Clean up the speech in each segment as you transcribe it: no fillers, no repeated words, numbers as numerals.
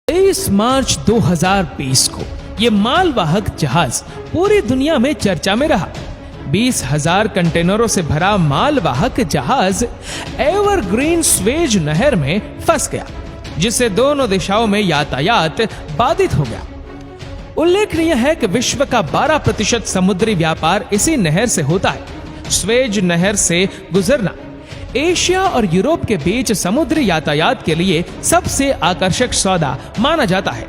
23 मार्च 2020 को ये मालवाहक जहाज पूरी दुनिया में चर्चा में रहा। 20,000 कंटेनरों से भरा मालवाहक जहाज एवरग्रीन स्वेज नहर में फंस गया, जिससे दोनों दिशाओं में यातायात बाधित हो गया। उल्लेखनीय है कि विश्व का 12% समुद्री व्यापार इसी नहर से होता है। स्वेज नहर से गुजरना एशिया और यूरोप के बीच समुद्री यातायात के लिए सबसे आकर्षक सौदा माना जाता है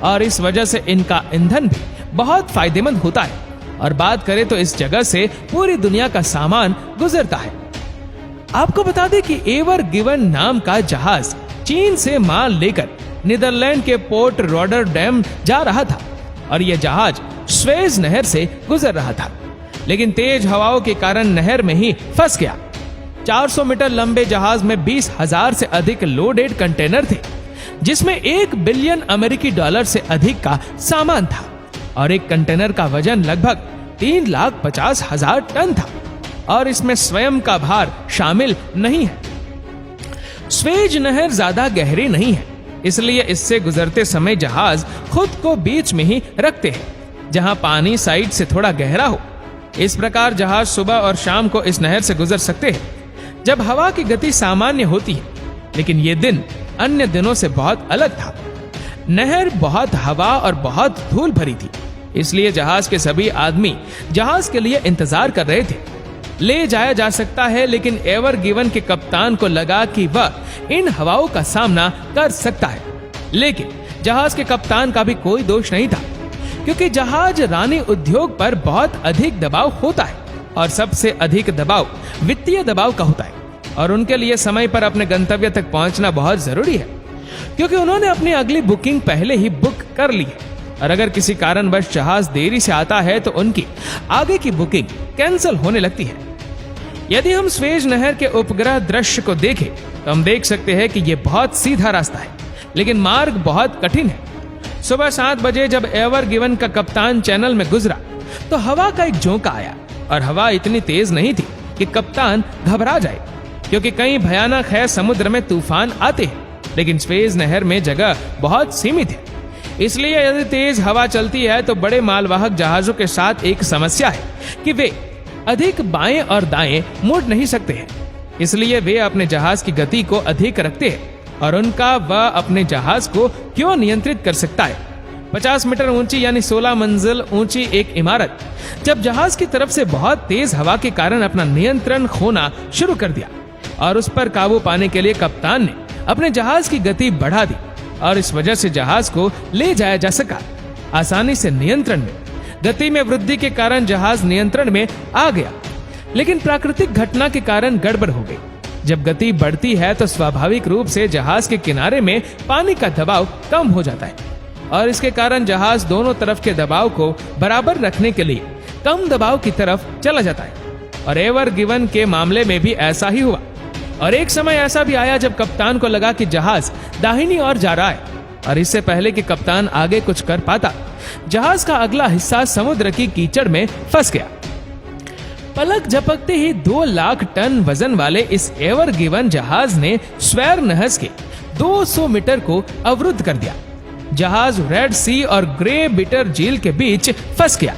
और इस वजह से इनका ईंधन भी बहुत फायदेमंद होता है। और बात करें तो इस जगह से पूरी दुनिया का सामान गुजरता है। आपको बता दें कि एवर गिवन नाम का जहाज चीन से माल लेकर नीदरलैंड के पोर्ट रॉटरडैम जा रहा था और यह जहाज स्वेज नहर से गुजर रहा था, लेकिन तेज हवाओं के कारण नहर में ही फंस गया। 400 मीटर लंबे जहाज में 20,000 से अधिक लोडेड कंटेनर थे, जिसमें $1 बिलियन अमेरिकी डॉलर से अधिक का सामान था और एक कंटेनर का वजन लगभग 3,50,000 टन था और इसमें स्वयं का भार शामिल नहीं है। स्वेज नहर ज्यादा गहरी नहीं है, इसलिए इससे गुजरते समय जहाज खुद को बीच में ही रखते हैं जहां पानी साइड से थोड़ा गहरा हो। इस प्रकार जहाज सुबह और शाम को इस नहर से गुजर सकते हैं जब हवा की गति सामान्य होती है, लेकिन ये दिन अन्य दिनों से बहुत अलग था। नहर बहुत हवा और बहुत धूल भरी थी, इसलिए जहाज के सभी आदमी जहाज के लिए इंतजार कर रहे थे। ले जाया जा सकता है, लेकिन एवर गिवन के कप्तान को लगा कि वह इन हवाओं का सामना कर सकता है। लेकिन जहाज के कप्तान का भी कोई दोष नहीं था, क्योंकि जहाज रानी उद्योग पर बहुत अधिक दबाव होता है और सबसे अधिक दबाव वित्तीय दबाव का होता है और उनके लिए समय पर अपने गंतव्य तक पहुंचना बहुत जरूरी है, क्योंकि उन्होंने अपनी अगली बुकिंग पहले ही बुक कर ली है और अगर किसी कारणवश जहाज देरी से आता है तो उनकी आगे की बुकिंग कैंसिल होने लगती है। यदि हम स्वेज नहर के उपग्रह दृश्य को देखें तो हम देख सकते हैं कि यह बहुत सीधा रास्ता है, लेकिन मार्ग बहुत कठिन है। सुबह 7 बजे जब एवर गिवन का कप्तान चैनल में गुजरा तो हवा का एक झोंका आया और हवा इतनी तेज नहीं थी कि कप्तान घबरा जाए, क्योंकि कई भयानक है समुद्र में तूफान आते हैं, लेकिन स्वेज नहर में जगह बहुत सीमित है। इसलिए यदि तेज हवा चलती है तो बड़े मालवाहक जहाजों के साथ एक समस्या है कि वे अधिक बाएं और दाएं मुड़ नहीं सकते हैं। इसलिए वे अपने जहाज की गति को अधिक रखते हैं और उनका वह अपने जहाज को क्यों नियंत्रित कर सकता है। 50 मीटर ऊंची यानी 16 मंजिल ऊंची एक इमारत जब जहाज की तरफ से बहुत तेज हवा के कारण अपना नियंत्रण खोना शुरू कर दिया और उस पर काबू पाने के लिए कप्तान ने अपने जहाज की गति बढ़ा दी और इस वजह से जहाज को ले जाया जा सका आसानी से नियंत्रण में। गति में वृद्धि के कारण जहाज नियंत्रण में आ गया, लेकिन प्राकृतिक घटना के कारण गड़बड़ हो गई। जब गति बढ़ती है तो स्वाभाविक रूप से जहाज के किनारे में पानी का दबाव कम हो जाता है और इसके कारण जहाज दोनों तरफ के दबाव को बराबर रखने के लिए कम दबाव की तरफ चला जाता है और एवर गिवन के मामले में भी ऐसा ही हुआ। और एक समय ऐसा भी आया जब कप्तान को लगा कि जहाज दाहिनी ओर जा रहा है और इससे पहले कि कप्तान आगे कुछ कर पाता, जहाज का अगला हिस्सा समुद्र की कीचड़ में फंस गया। पलक झपकते ही 2 लाख टन वजन वाले इस एवर गिवन जहाज ने स्वेर नहर के 200 मीटर को अवरुद्ध कर दिया। जहाज रेड सी और ग्रे बिटर झील के बीच फंस गया।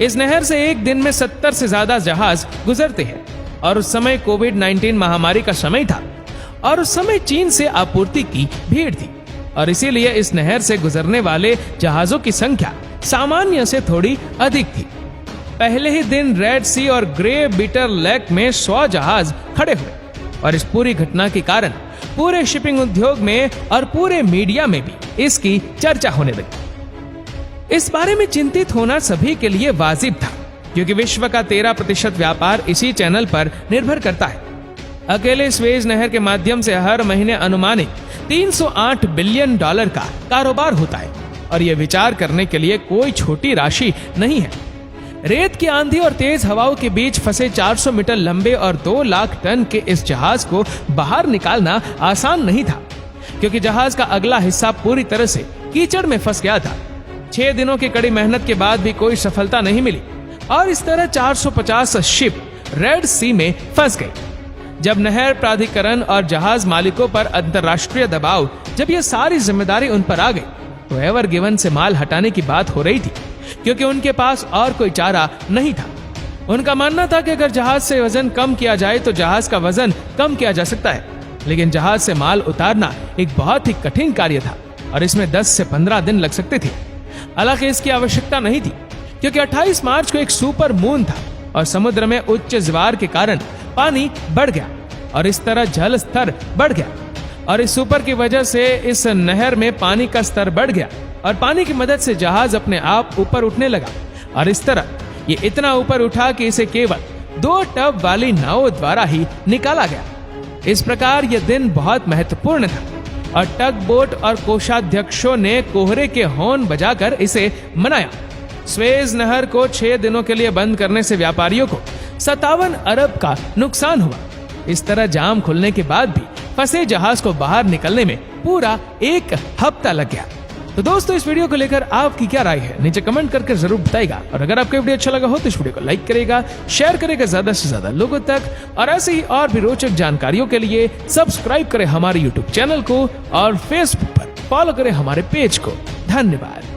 इस नहर से एक दिन में 70 से ज्यादा जहाज गुजरते हैं और उस समय कोविड-19 महामारी का समय था और उस समय चीन से आपूर्ति की भीड़ थी और इसीलिए इस नहर से गुजरने वाले जहाजों की संख्या सामान्य से थोड़ी अधिक थी। पहले ही दिन रेड सी और ग्रे बिटर लेक में 100 जहाज खड़े हुए और इस पूरी घटना के कारण पूरे शिपिंग उद्योग में और पूरे मीडिया में भी इसकी चर्चा होने लगी। इस बारे में चिंतित होना सभी के लिए वाजिब था, क्योंकि विश्व का 13% व्यापार इसी चैनल पर निर्भर करता है। अकेले स्वेज नहर के माध्यम से हर महीने अनुमानित $308 बिलियन का कारोबार होता है और यह विचार करने के लिए कोई छोटी राशि नहीं है। रेत की आंधी और तेज हवाओं के बीच फंसे 400 मीटर लंबे और 2 लाख टन के इस जहाज को बाहर निकालना आसान नहीं था, क्योंकि जहाज का अगला हिस्सा पूरी तरह से कीचड़ में फंस गया था। 6 दिनों की कड़ी मेहनत के बाद भी कोई सफलता नहीं मिली और इस तरह 450 शिप रेड सी में फंस गई। जब नहर प्राधिकरण और जहाज मालिकों पर अंतर्राष्ट्रीय दबाव, जब ये सारी जिम्मेदारी उन पर आ गई, तो एवर गिवन से माल हटाने की बात हो रही थी, क्योंकि उनके पास और कोई चारा नहीं था। उनका मानना था कि अगर जहाज से वजन कम किया जाए तो जहाज का वजन कम किया जा सकता है, लेकिन जहाज से माल उतारना एक बहुत ही कठिन कार्य था और इसमें 10 से 15 दिन लग सकते थे। हालांकि इसकी आवश्यकता नहीं थी, क्योंकि 28 मार्च को एक सुपर मून था और समुद्र में उच्च ज्वार के कारण पानी बढ़ गया और इस तरह जल स्तर बढ़ गया और इस सुपर की वजह से इस नहर में पानी का स्तर बढ़ गया और पानी की मदद से जहाज अपने आप ऊपर उठने लगा और इस तरह ये इतना ऊपर उठा कि इसे केवल 2 टब वाली नावों द्वारा ही निकाला गया। इस प्रकार यह दिन बहुत महत्वपूर्ण था और टग बोट और कोषाध्यक्षों ने कोहरे के हॉर्न बजाकर इसे मनाया। स्वेज नहर को 6 दिनों के लिए बंद करने से व्यापारियों को 57 अरब का नुकसान हुआ। इस तरह जाम खुलने के बाद भी फंसे जहाज को बाहर निकलने में पूरा 1 हफ्ता लग गया। तो दोस्तों, इस वीडियो को लेकर आपकी क्या राय है, नीचे कमेंट करके जरूर बताइएगा। और अगर आपको वीडियो अच्छा लगा हो तो इस वीडियो को लाइक करेगा, शेयर करेगा ज्यादा से ज्यादा लोगों तक, और ऐसे ही और भी रोचक जानकारियों के लिए सब्सक्राइब करें हमारे यूट्यूब चैनल को और फेसबुक पर फॉलो करें हमारे पेज को। धन्यवाद।